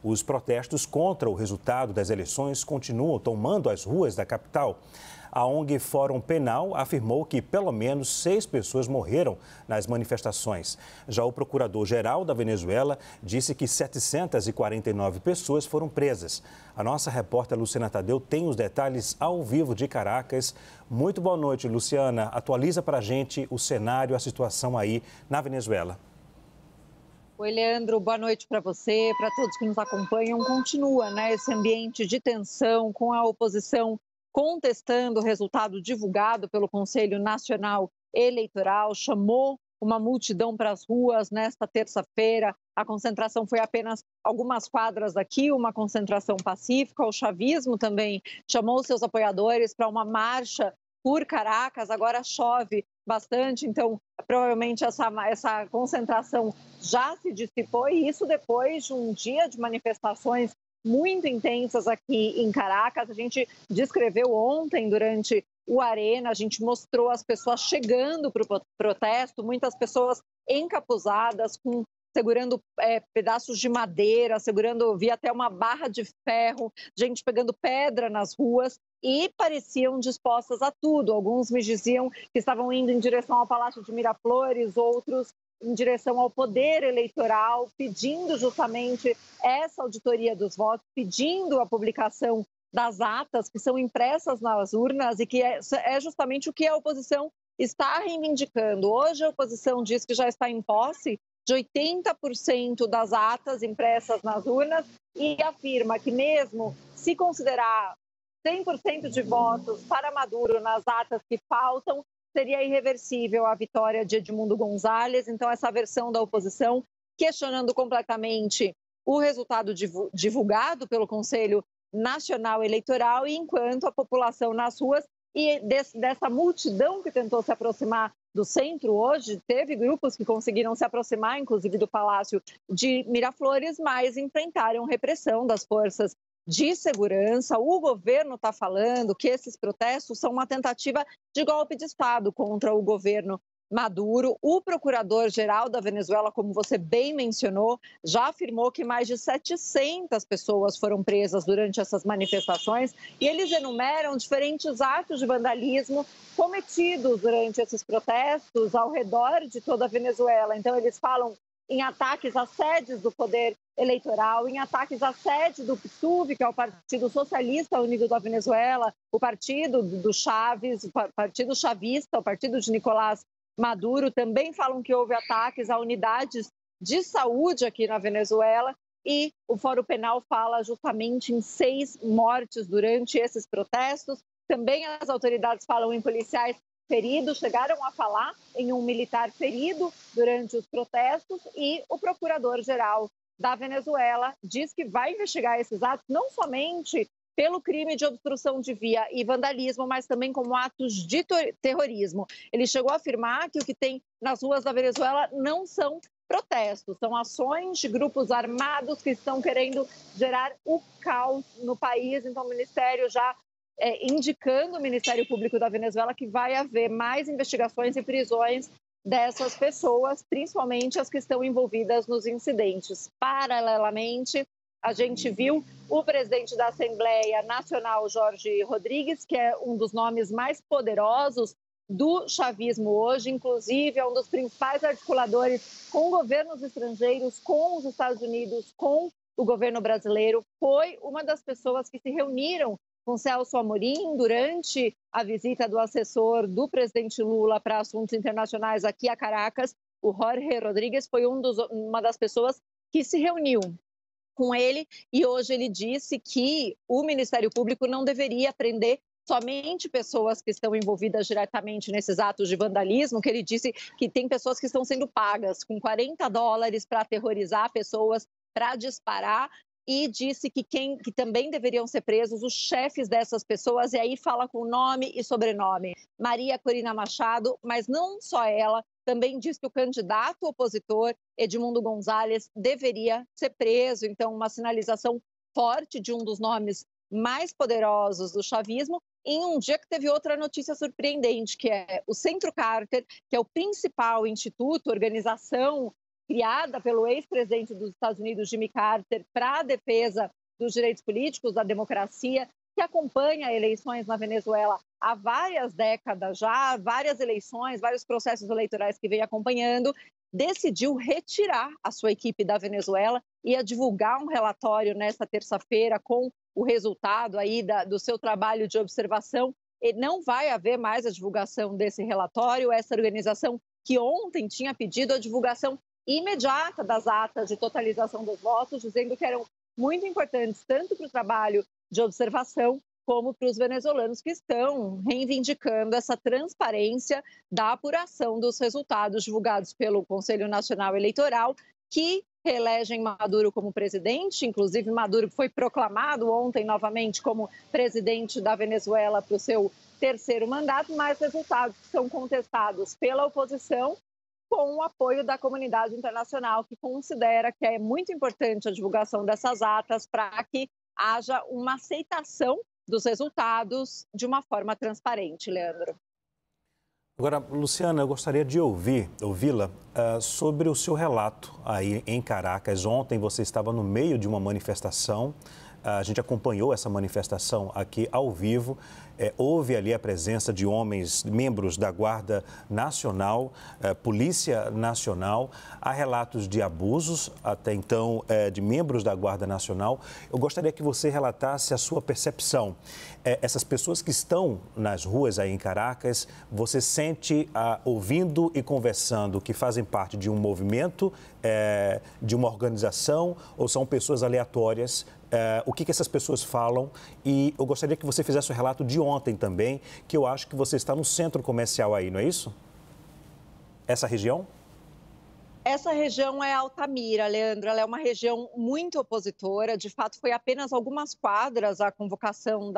Os protestos contra o resultado das eleições continuam tomando as ruas da capital. A ONG Fórum Penal afirmou que pelo menos 6 pessoas morreram nas manifestações. Já o procurador-geral da Venezuela disse que 749 pessoas foram presas. A nossa repórter Luciana Tadeu tem os detalhes ao vivo de Caracas. Muito boa noite, Luciana. Atualiza para a gente o cenário, a situação aí na Venezuela. Oi, Leandro, boa noite para você, para todos que nos acompanham. Continua, esse ambiente de tensão com a oposição contestando o resultado divulgado pelo Conselho Nacional Eleitoral, chamou uma multidão para as ruas nesta terça-feira. A concentração foi apenas algumas quadras daqui, uma concentração pacífica. O chavismo também chamou seus apoiadores para uma marcha por Caracas. Agora chove bastante, então provavelmente essa concentração já se dissipou, e isso depois de um dia de manifestações muito intensas aqui em Caracas. A gente descreveu ontem durante o Arena, a gente mostrou as pessoas chegando para o protesto, muitas pessoas encapuzadas, segurando pedaços de madeira, vi até uma barra de ferro, gente pegando pedra nas ruas e pareciam dispostas a tudo. Alguns me diziam que estavam indo em direção ao Palácio de Miraflores, outros em direção ao poder eleitoral, pedindo justamente essa auditoria dos votos, pedindo a publicação das atas que são impressas nas urnas e que é justamente o que a oposição está reivindicando. Hoje a oposição diz que já está em posse de 80% das atas impressas nas urnas e afirma que mesmo se considerar 100% de votos para Maduro nas atas que faltam, seria irreversível a vitória de Edmundo González. Então, essa versão da oposição questionando completamente o resultado divulgado pelo Conselho Nacional Eleitoral, e enquanto a população nas ruas e dessa multidão que tentou se aproximar do centro hoje, teve grupos que conseguiram se aproximar, inclusive do Palácio de Miraflores, mas enfrentaram repressão das forças de segurança. O governo está falando que esses protestos são uma tentativa de golpe de Estado contra o governo Maduro. O procurador-geral da Venezuela, como você bem mencionou, já afirmou que mais de 700 pessoas foram presas durante essas manifestações, e eles enumeram diferentes atos de vandalismo cometidos durante esses protestos ao redor de toda a Venezuela. Então, eles falam em ataques às sedes do poder eleitoral, em ataques à sede do PSUV, que é o Partido Socialista Unido da Venezuela, o partido do Chávez, o Partido Chavista, o partido de Nicolás Maduro. Também falam que houve ataques a unidades de saúde aqui na Venezuela, e o Fórum Penal fala justamente em 6 mortes durante esses protestos. Também as autoridades falam em policiais feridos, chegaram a falar em um militar ferido durante os protestos, e o procurador-geral da Venezuela diz que vai investigar esses atos não somente pelo crime de obstrução de via e vandalismo, mas também como atos de terrorismo. Ele chegou a afirmar que o que tem nas ruas da Venezuela não são protestos, são ações de grupos armados que estão querendo gerar o caos no país. Então, o Ministério já indicando o Ministério Público da Venezuela que vai haver mais investigações e prisões dessas pessoas, principalmente as que estão envolvidas nos incidentes. Paralelamente, a gente viu o presidente da Assembleia Nacional, Jorge Rodrigues, que é um dos nomes mais poderosos do chavismo hoje, inclusive é um dos principais articuladores com governos estrangeiros, com os Estados Unidos, com o governo brasileiro. Foi uma das pessoas que se reuniram com Celso Amorim durante a visita do assessor do presidente Lula para assuntos internacionais aqui a Caracas. O Jorge Rodrigues foi uma das pessoas que se reuniu com ele, e hoje ele disse que o Ministério Público não deveria prender somente pessoas que estão envolvidas diretamente nesses atos de vandalismo, que ele disse que tem pessoas que estão sendo pagas com $40 para aterrorizar pessoas, para disparar, e disse que também deveriam ser presos os chefes dessas pessoas, e aí fala com nome e sobrenome. Maria Corina Machado, mas não só ela, também diz que o candidato opositor, Edmundo González, deveria ser preso. Então, uma sinalização forte de um dos nomes mais poderosos do chavismo, em um dia que teve outra notícia surpreendente, que é o Centro Carter, que é o principal instituto, organização criada pelo ex-presidente dos Estados Unidos, Jimmy Carter, para a defesa dos direitos políticos, da democracia, que acompanha eleições na Venezuela há várias décadas já, várias eleições, vários processos eleitorais que vem acompanhando, decidiu retirar a sua equipe da Venezuela e ia divulgar um relatório nesta terça-feira com o resultado aí do seu trabalho de observação. E não vai haver mais a divulgação desse relatório. Essa organização que ontem tinha pedido a divulgação imediata das atas de totalização dos votos, dizendo que eram muito importantes tanto para o trabalho de observação como para os venezuelanos que estão reivindicando essa transparência da apuração dos resultados divulgados pelo Conselho Nacional Eleitoral, que reelegem Maduro como presidente. Inclusive, Maduro foi proclamado ontem novamente como presidente da Venezuela para o seu terceiro mandato, mas resultados que são contestados pela oposição, com o apoio da comunidade internacional, que considera que é muito importante a divulgação dessas atas para que haja uma aceitação dos resultados de uma forma transparente, Leandro. Agora, Luciana, eu gostaria de ouvi-la sobre o seu relato aí em Caracas. Ontem você estava no meio de uma manifestação, a gente acompanhou essa manifestação aqui ao vivo. Houve ali a presença de homens, membros da Guarda Nacional, Polícia Nacional. Há relatos de abusos, até então, de membros da Guarda Nacional. Eu gostaria que você relatasse a sua percepção. Essas pessoas que estão nas ruas aí em Caracas, você sente, ouvindo e conversando, que fazem parte de um movimento, de uma organização, ou são pessoas aleatórias? O que essas pessoas falam? E eu gostaria que você fizesse o relato de ontem também, que eu acho que você está no centro comercial aí, não é isso? Essa região? Essa região é Altamira, Leandro. Ela é uma região muito opositora. De fato, foi apenas algumas quadras a convocação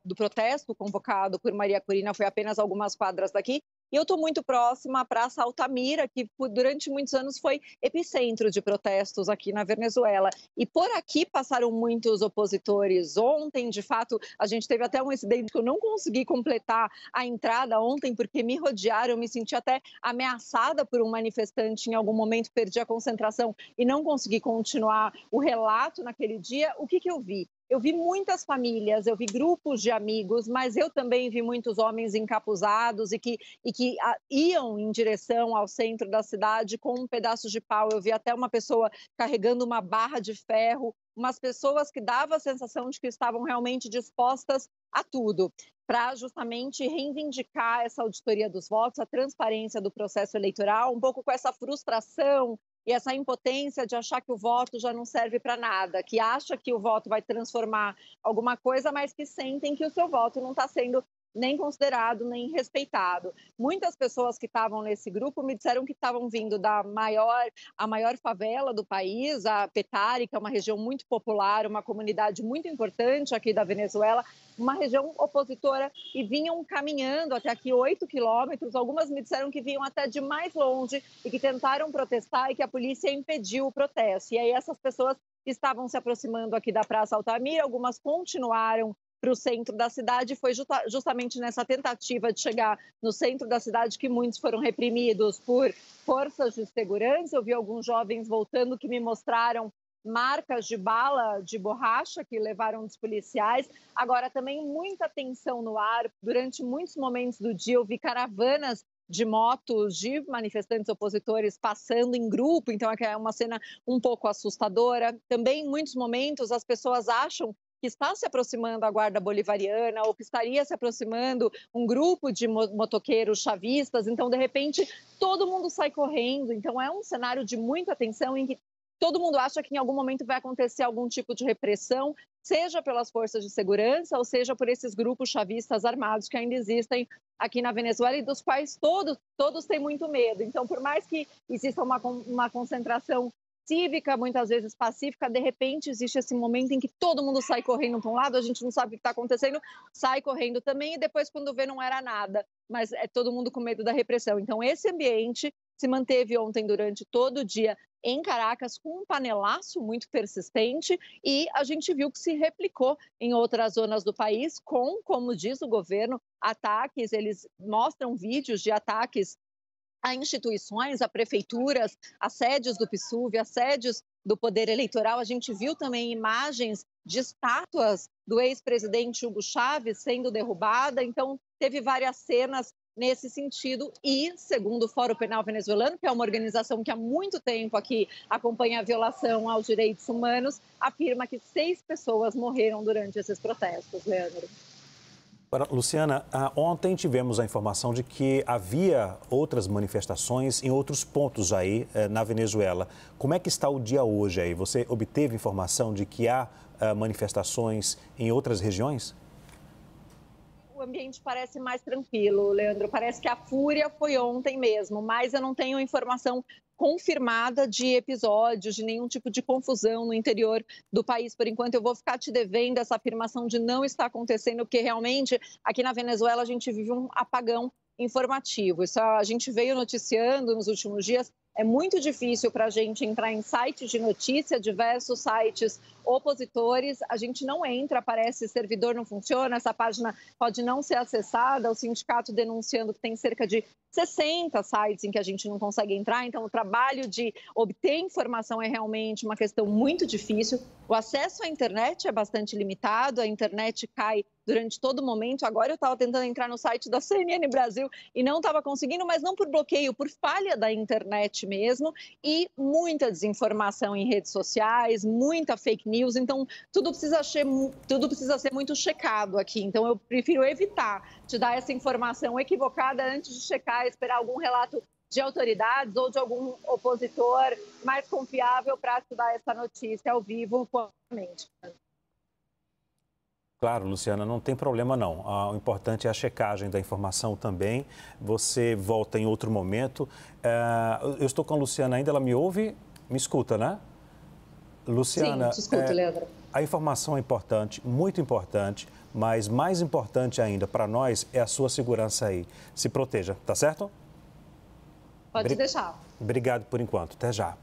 do protesto convocado por Maria Corina, foi apenas algumas quadras daqui. E eu estou muito próxima à Praça Altamira, que durante muitos anos foi epicentro de protestos aqui na Venezuela. E por aqui passaram muitos opositores. Ontem, de fato, a gente teve até um incidente que eu não consegui completar a entrada ontem, porque me rodearam, eu me senti até ameaçada por um manifestante. Em algum momento perdi a concentração e não consegui continuar o relato naquele dia. O que eu vi? Eu vi muitas famílias, eu vi grupos de amigos, mas eu também vi muitos homens encapuzados e que iam em direção ao centro da cidade com um pedaço de pau. Eu vi até uma pessoa carregando uma barra de ferro, umas pessoas que davam a sensação de que estavam realmente dispostas a tudo, para justamente reivindicar essa auditoria dos votos, a transparência do processo eleitoral, um pouco com essa frustração e essa impotência de achar que o voto já não serve para nada, que acha que o voto vai transformar alguma coisa, mas que sentem que o seu voto não está sendo nem considerado, nem respeitado. Muitas pessoas que estavam nesse grupo me disseram que estavam vindo a maior favela do país, a Petare, que é uma região muito popular, uma comunidade muito importante aqui da Venezuela, uma região opositora, e vinham caminhando até aqui 8 quilômetros. Algumas me disseram que vinham até de mais longe e que tentaram protestar e que a polícia impediu o protesto. E aí essas pessoas estavam se aproximando aqui da Praça Altamira, algumas continuaram para o centro da cidade. Foi justamente nessa tentativa de chegar no centro da cidade que muitos foram reprimidos por forças de segurança. Eu vi alguns jovens voltando que me mostraram marcas de bala de borracha que levaram dos policiais. Agora, também muita tensão no ar. Durante muitos momentos do dia, eu vi caravanas de motos de manifestantes opositores passando em grupo, então é uma cena um pouco assustadora. Também, em muitos momentos, as pessoas acham que está se aproximando a Guarda Bolivariana ou que estaria se aproximando um grupo de motoqueiros chavistas. Então, de repente, todo mundo sai correndo. Então, é um cenário de muita tensão em que todo mundo acha que em algum momento vai acontecer algum tipo de repressão, seja pelas forças de segurança ou seja por esses grupos chavistas armados que ainda existem aqui na Venezuela e dos quais todos têm muito medo. Então, por mais que exista uma concentração cívica, muitas vezes pacífica, de repente existe esse momento em que todo mundo sai correndo para um lado, a gente não sabe o que está acontecendo, sai correndo também e depois quando vê não era nada, mas é todo mundo com medo da repressão. Então esse ambiente se manteve ontem durante todo o dia em Caracas com um panelaço muito persistente e a gente viu que se replicou em outras zonas do país com, como diz o governo, ataques. Eles mostram vídeos de ataques a instituições, a prefeituras, as sedes do PSUV, as sedes do Poder Eleitoral. A gente viu também imagens de estátuas do ex-presidente Hugo Chávez sendo derrubada. Então, teve várias cenas nesse sentido e, segundo o Fórum Penal Venezuelano, que é uma organização que há muito tempo aqui acompanha a violação aos direitos humanos, afirma que 6 pessoas morreram durante esses protestos, Leandro. Luciana, ontem tivemos a informação de que havia outras manifestações em outros pontos aí na Venezuela. Como é que está o dia hoje aí? Você obteve informação de que há manifestações em outras regiões? O ambiente parece mais tranquilo, Leandro. Parece que a fúria foi ontem mesmo, mas eu não tenho informação confirmada de episódios, de nenhum tipo de confusão no interior do país. Por enquanto, eu vou ficar te devendo essa afirmação de não estar acontecendo, porque realmente aqui na Venezuela a gente vive um apagão informativo. Isso a gente veio noticiando nos últimos dias. É muito difícil para a gente entrar em sites de notícia, diversos sites opositores. A gente não entra, parece servidor não funciona, essa página pode não ser acessada. O sindicato denunciando que tem cerca de 60 sites em que a gente não consegue entrar. Então, o trabalho de obter informação é realmente uma questão muito difícil. O acesso à internet é bastante limitado, a internet cai durante todo momento. Agora eu estava tentando entrar no site da CNN Brasil e não estava conseguindo, mas não por bloqueio, por falha da internet mesmo, e muita desinformação em redes sociais, muita fake news. Então, tudo precisa ser muito checado aqui. Então, eu prefiro evitar te dar essa informação equivocada antes de checar, esperar algum relato de autoridades ou de algum opositor mais confiável para te dar essa notícia ao vivo. Claro, Luciana, não tem problema não. O importante é a checagem da informação também. Você volta em outro momento. Eu estou com a Luciana ainda, ela me ouve? Me escuta, né? Luciana, sim, te escuto, Leandro. A informação é importante, muito importante, mas mais importante ainda para nós é a sua segurança aí. Se proteja, tá certo? Pode deixar. Obrigado por enquanto. Até já.